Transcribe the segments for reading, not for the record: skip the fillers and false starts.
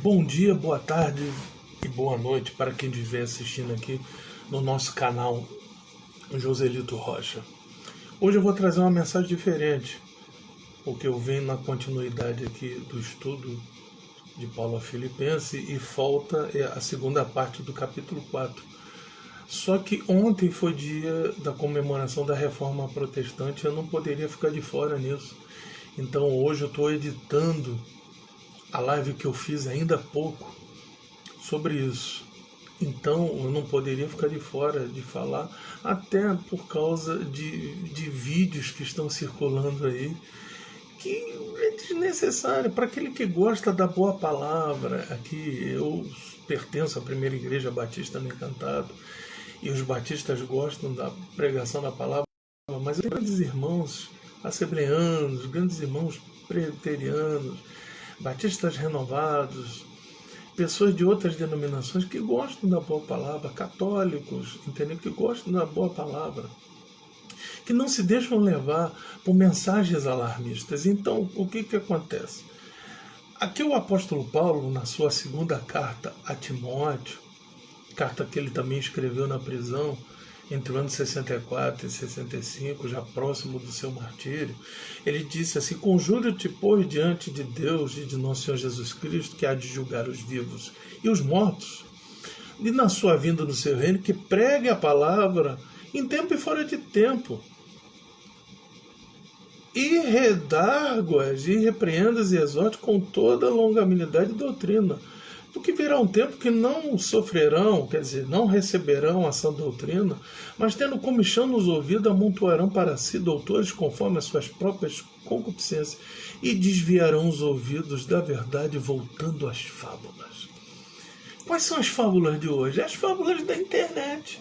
Bom dia, boa tarde e boa noite para quem estiver assistindo aqui no nosso canal Joselito Rocha. Hoje eu vou trazer uma mensagem diferente, porque eu venho na continuidade aqui do estudo de Paulo a Filipenses e falta a segunda parte do capítulo 4. Só que ontem foi dia da comemoração da Reforma Protestante, eu não poderia ficar de fora nisso. Então hoje eu estou editando a live que eu fiz ainda há pouco sobre isso. Então eu não poderia ficar de fora de falar, até por causa de vídeos que estão circulando aí, que é desnecessário para aquele que gosta da boa palavra. Aqui eu pertenço à Primeira Igreja Batista no Encantado, e os batistas gostam da pregação da palavra, mas grandes irmãos assembleanos, grandes irmãos presbiterianos, batistas renovados, pessoas de outras denominações que gostam da boa palavra, católicos, entendeu? Que gostam da boa palavra, que não se deixam levar por mensagens alarmistas. Então, o que acontece? Aqui o apóstolo Paulo, na sua segunda carta a Timóteo, carta que ele também escreveu na prisão, entre o ano 64 e 65, já próximo do seu martírio, ele disse assim: conjuro-te, pois, diante de Deus e de nosso Senhor Jesus Cristo, que há de julgar os vivos e os mortos, e na sua vinda no seu reino, que pregue a palavra em tempo e fora de tempo, e redargue-as, e repreenda-as e exorte com toda longanimidade e doutrina, porque virá um tempo que não sofrerão, quer dizer, não receberão a sã doutrina, mas tendo comichão nos ouvidos, amontoarão para si doutores conforme as suas próprias concupiscências, e desviarão os ouvidos da verdade, voltando às fábulas. Quais são as fábulas de hoje? As fábulas da internet.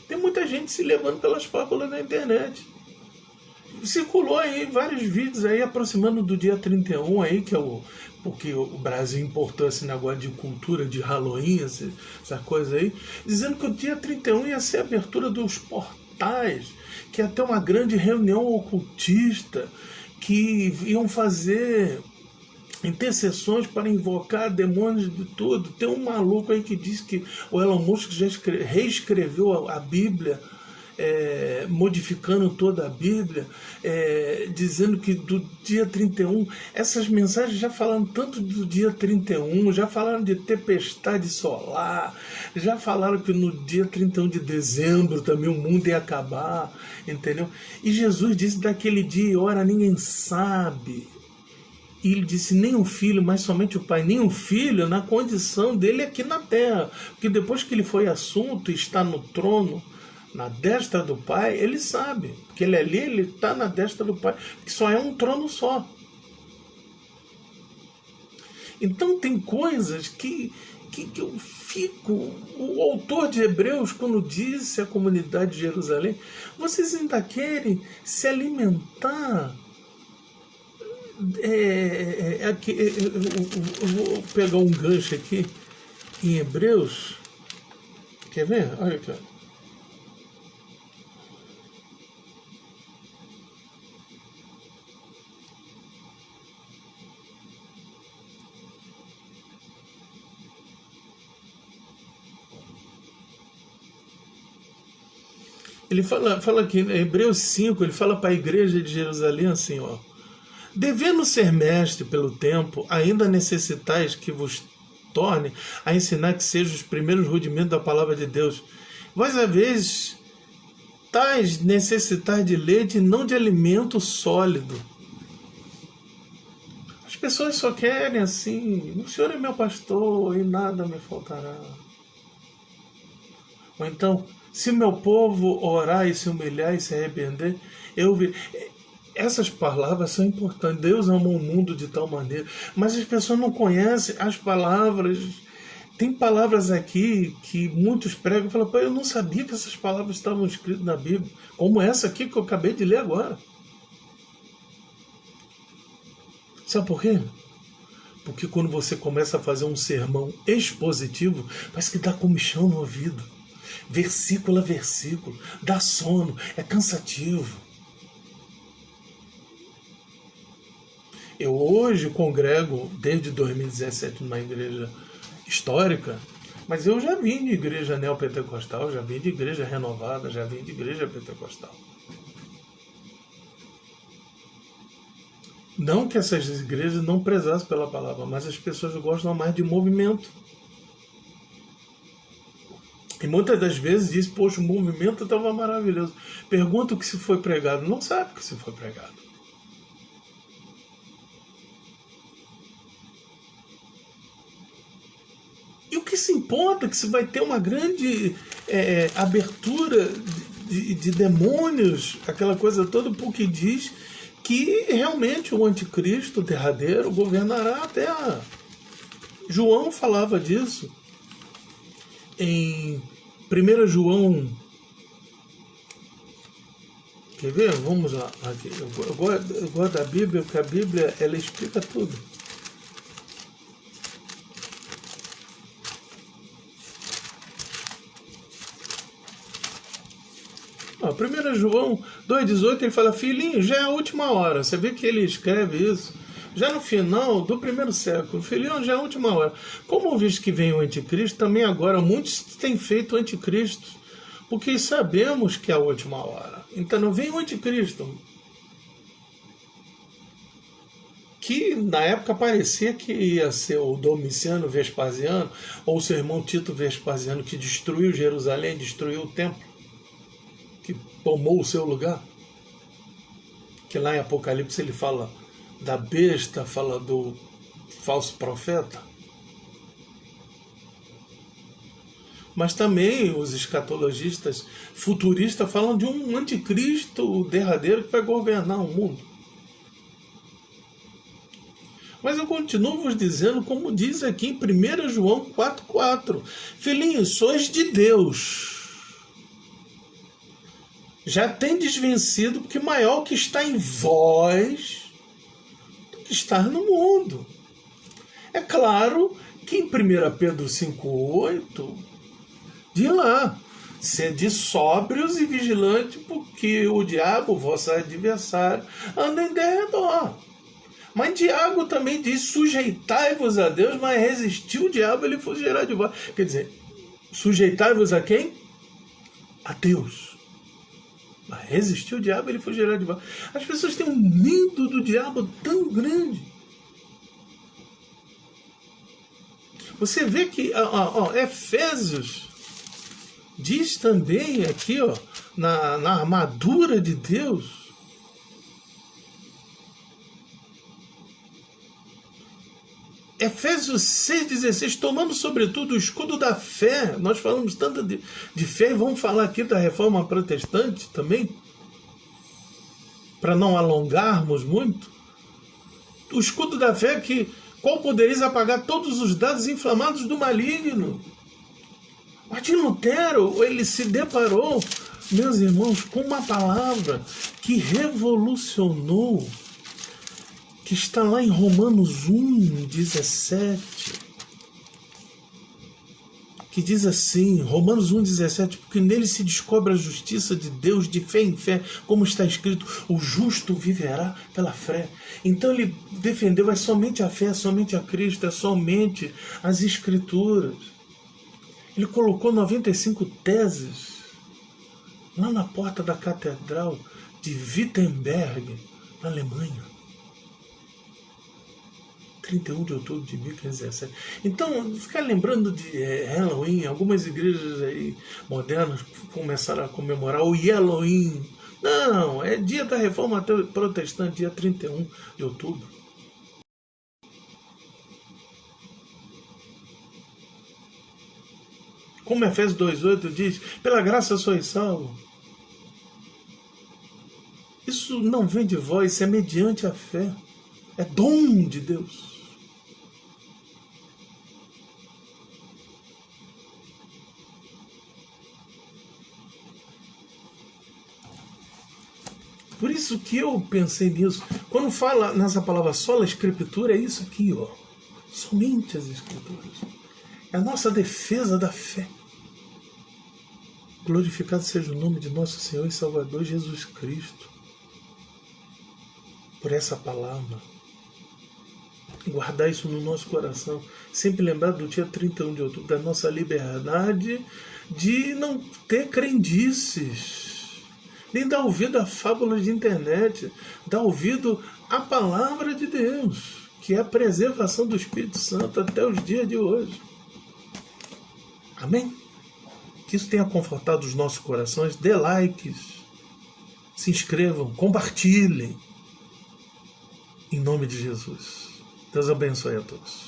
Tem muita gente se levando pelas fábulas da internet. Circulou aí vários vídeos aí aproximando do dia 31 aí, que é porque o Brasil importou esse negócio de cultura de Halloween, essa coisa aí, dizendo que o dia 31 ia ser a abertura dos portais, que ia ter uma grande reunião ocultista, que iam fazer intercessões para invocar demônios de tudo. Tem um maluco aí que diz que o Elon Musk já reescreveu a Bíblia, modificando toda a Bíblia, dizendo que do dia 31, essas mensagens já falaram tanto do dia 31, já falaram de tempestade solar, já falaram que no dia 31 de dezembro também o mundo ia acabar, entendeu? E Jesus disse: daquele dia e hora ninguém sabe. E ele disse: nem o filho, mas somente o pai. Nem o filho na condição dele aqui na terra, porque depois que ele foi assunto e está no trono, na destra do Pai, ele sabe, porque ele ali, ele está na destra do Pai, que só é um trono só. Então tem coisas que eu fico... O autor de Hebreus, quando disse à comunidade de Jerusalém: vocês ainda querem se alimentar... Eu vou pegar um gancho aqui em Hebreus. Quer ver? Olha aqui, ó. Ele fala aqui, em Hebreus 5, ele fala para a igreja de Jerusalém assim, ó: devendo ser mestre pelo tempo, ainda necessitais que vos torne a ensinar que sejam os primeiros rudimentos da palavra de Deus. Vós, às vezes, tais necessitais de leite e não de alimento sólido. As pessoas só querem assim: o Senhor é meu pastor e nada me faltará. Ou então: se meu povo orar e se humilhar e se arrepender, eu virei. Essas palavras são importantes. Deus amou o mundo de tal maneira, mas as pessoas não conhecem as palavras. Tem palavras aqui que muitos pregam e falam: eu não sabia que essas palavras estavam escritas na Bíblia, como essa aqui que eu acabei de ler agora. Sabe por quê? Porque quando você começa a fazer um sermão expositivo, parece que dá comichão no ouvido, versículo a versículo, dá sono, é cansativo. Eu hoje congrego desde 2017 numa igreja histórica, mas eu já vim de igreja neopentecostal, já vim de igreja renovada, já vim de igreja pentecostal. Não que essas igrejas não prezassem pela palavra, mas as pessoas gostam mais de movimento. E muitas das vezes diz, poxa, o movimento estava maravilhoso. Pergunta o que se foi pregado. Não sabe o que se foi pregado. E o que se importa é que se vai ter uma grande abertura de demônios, aquela coisa toda, porque diz que realmente o anticristo derradeiro governará a terra. João falava disso em 1 João. Quer ver? Vamos lá. Aqui. Eu gosto da Bíblia, porque a Bíblia ela explica tudo. Ó, 1 João 2,18 ele fala, filhinho, já é a última hora. Você vê que ele escreve isso já no final do primeiro século. Filhinho, já é a última hora. Como visto que vem o anticristo, também agora muitos têm feito o anticristo, porque sabemos que é a última hora. Então não vem o anticristo, que na época parecia que ia ser o Domiciano Vespasiano, ou seu irmão Tito Vespasiano, que destruiu Jerusalém, destruiu o templo, que tomou o seu lugar. Que lá em Apocalipse ele fala da besta, fala do falso profeta. Mas também os escatologistas futuristas falam de um anticristo derradeiro que vai governar o mundo. Mas eu continuo vos dizendo, como diz aqui em 1 João 4,4. Filhinhos, sois de Deus. Já tendes vencido, porque maior que está em vós do que está no mundo. É claro que em 1 Pedro 5,8, diz lá, sede sóbrios e vigilantes, porque o diabo, vosso adversário, anda em derredor. Mas Tiago também diz, sujeitai-vos a Deus, mas resistir o diabo, ele fugirá de vós. Quer dizer, sujeitai-vos a quem? A Deus. Mas resistir o diabo, ele fugirá de vós. As pessoas têm um medo do diabo tão grande. Você vê que Efésios diz também aqui, na armadura de Deus, Efésios 6,16, tomando sobretudo o escudo da fé. Nós falamos tanto de fé, e vamos falar aqui da reforma protestante também, para não alongarmos muito. O escudo da fé qual podereis apagar todos os dados inflamados do maligno. Martinho Lutero, ele se deparou, meus irmãos, com uma palavra que revolucionou, que está lá em Romanos 1,17, que diz assim, Romanos 1,17, porque nele se descobre a justiça de Deus de fé em fé, como está escrito, o justo viverá pela fé. Então ele defendeu, é somente a fé, é somente a Cristo, é somente as Escrituras. Ele colocou 95 teses lá na porta da Catedral de Wittenberg, na Alemanha. 31 de outubro de 1517. Então, ficar lembrando de Halloween, algumas igrejas aí modernas começaram a comemorar o Halloween. Não, é dia da Reforma Protestante, dia 31 de outubro. Como Efésios 2,8 diz, pela graça sois salvos. Isso não vem de vós, isso é mediante a fé. É dom de Deus. Por isso que eu pensei nisso. Quando fala nessa palavra sola escritura, é isso aqui, somente as escrituras. É a nossa defesa da fé. Glorificado seja o nome de nosso Senhor e Salvador Jesus Cristo. Por essa palavra. guardar isso no nosso coração, sempre lembrar do dia 31 de outubro, da nossa liberdade de não ter crendices, nem dar ouvido a fábulas de internet, dar ouvido à palavra de Deus, que é a preservação do Espírito Santo até os dias de hoje. Amém? Que isso tenha confortado os nossos corações. Dê likes, se inscrevam, compartilhem. Em nome de Jesus. Deus abençoe a todos.